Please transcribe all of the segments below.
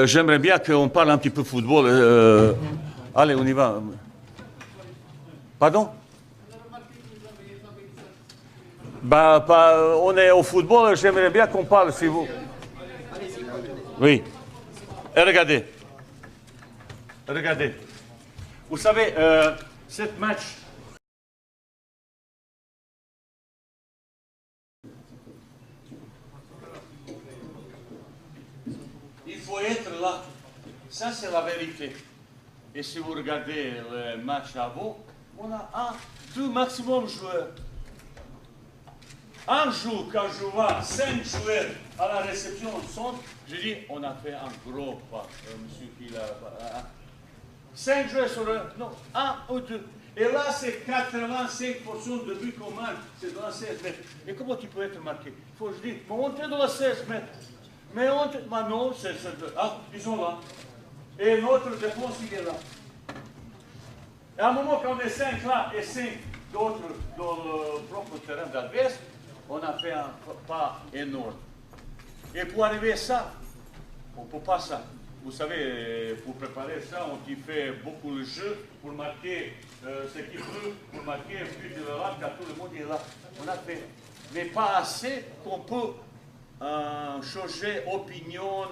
j'aimerais bien qu'on parle un petit peu football. Allez, on y va. Pardon? Bah, on est au football, j'aimerais bien qu'on parle, si vous... Oui. Et regardez. Regardez. Vous savez, cette match... Il faut être là. Ça, c'est la vérité. Et si vous regardez le match avant, on a deux maximum joueurs. Un jour, quand je vois 5 joueurs à la réception au centre, je dis, on a fait un gros pas, monsieur qui l'a... 5 joueurs sur le... Non, 1 ou 2. Et là, c'est 85% de buts qu'on marque, c'est dans la 16 mètres. Et comment tu peux être marqué? Il faut que je dise, mais on est dans la 16 mètres. Mais on est... Mais non, c'est... Ah, ils sont là. Et notre défense, il est là. Et à un moment, quand on est 5 là et 5 d'autres dans le propre terrain d'adverse, on a fait un pas énorme. Et pour arriver à ça, on ne peut pas ça. Vous savez, pour préparer ça, on y fait beaucoup de jeux pour marquer ce qu'il veut, pour marquer un but de la car tout le monde est là. On a fait, mais pas assez qu'on peut changer opinion,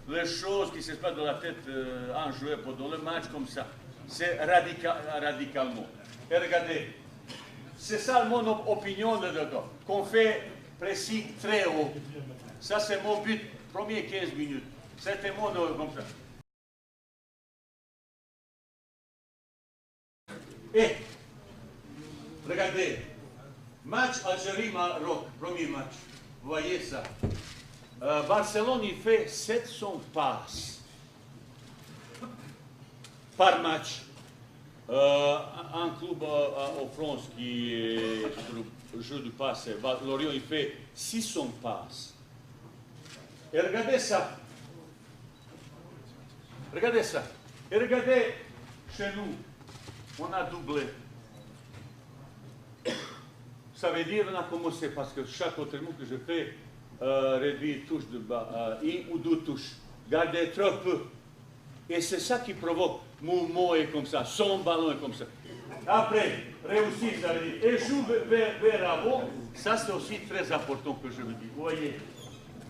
les choses qui se passent dans la tête en joueur pendant le match comme ça. C'est radicalement. Et regardez, c'est ça mon opinion qu'on fait précis très haut. Ça, c'est mon but, premier 15 minutes. C'était mon comme ça. Et, regardez, match Algérie-Maroc, premier match. Vous voyez ça. Barcelone, il fait 700 passes par match. Un club en France qui est sur le jeu du passe, Lorient, il fait 600 passes. Et regardez ça. Regardez ça. Et regardez chez nous, on a doublé. Ça veut dire qu'on a commencé parce que chaque autre mot que je fais réduit touche de bas, une ou deux touches. Gardez trop peu. Et c'est ça qui provoque mouvement et comme ça, son ballon et comme ça. Après, réussir, ça veut dire, et joue vers l'avant, ça c'est aussi très important que je vous dis. Vous voyez,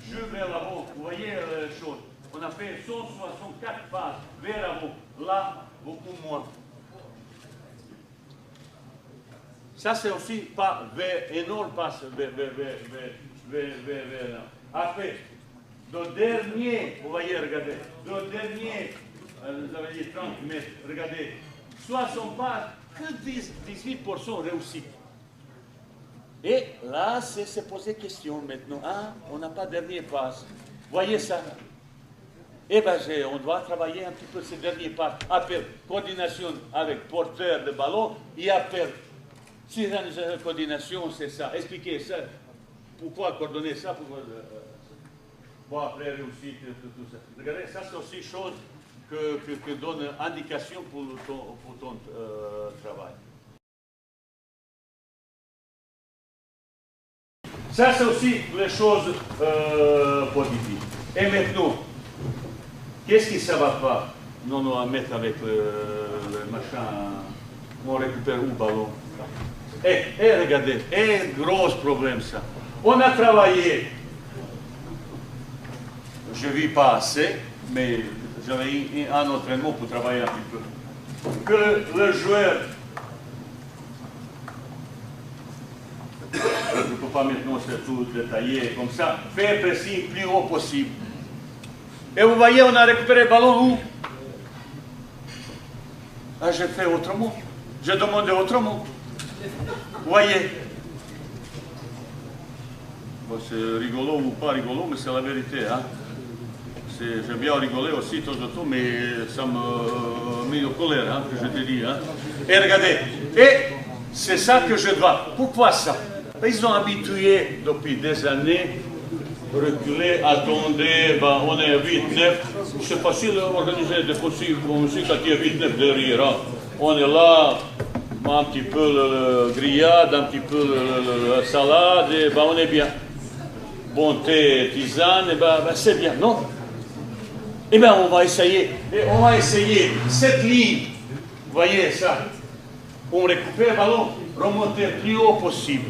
joue vers l'avant, vous voyez les choses. On a fait 164 passes vers l'avant, là, beaucoup moins. Ça c'est aussi pas énorme passe vers là. Après, dans le dernier, vous voyez, regardez, dans le dernier, vous avez dit 30 mètres, regardez, 60 passes, que 18% réussi. Et là, c'est se poser question maintenant. Ah, on n'a pas dernier passe. Voyez ça. Eh bien, on doit travailler un petit peu ces derniers pas. Après, coordination avec porteur de ballon et après, si la coordination, c'est ça. Expliquez ça. Pourquoi coordonner ça? Bon, après, réussite, tout ça. Regardez, ça, c'est aussi chose que donne indication pour ton travail. Ça, c'est aussi les choses positives. Et maintenant, qu'est-ce qui ne va pas? Non, à mettre avec le machin, on récupère où le ballon? Regardez, gros problème ça. On a travaillé, je ne vis pas assez, mais j'avais eu un entraînement pour travailler un petit peu. Que le joueur, je ne peux pas maintenant c'est tout détaillé comme ça, fait précis le plus haut possible. Et vous voyez, on a récupéré le ballon où? Ah, j'ai fait autrement. J'ai demandé autrement. Vous voyez? Bon, c'est rigolo ou pas rigolo, mais c'est la vérité. Hein? J'ai bien rigolé aussi, tout, mais ça me met en colère, hein, que je te dis. Hein? Et regardez, et c'est ça que je dois. Pourquoi ça? Ils ont habitué depuis des années, reculer, attendre, ben, on est 8-9. C'est facile d'organiser des possibles aussi quand il y a 8-9 derrière. Hein? On est là, un petit peu le grillade, un petit peu la salade, et ben, on est bien. Bon thé, tisane, et ben, c'est bien, non? Eh bien, on va essayer. Et on va essayer cette ligne. Vous voyez ça? On récupère le ballon, remonter le plus haut possible.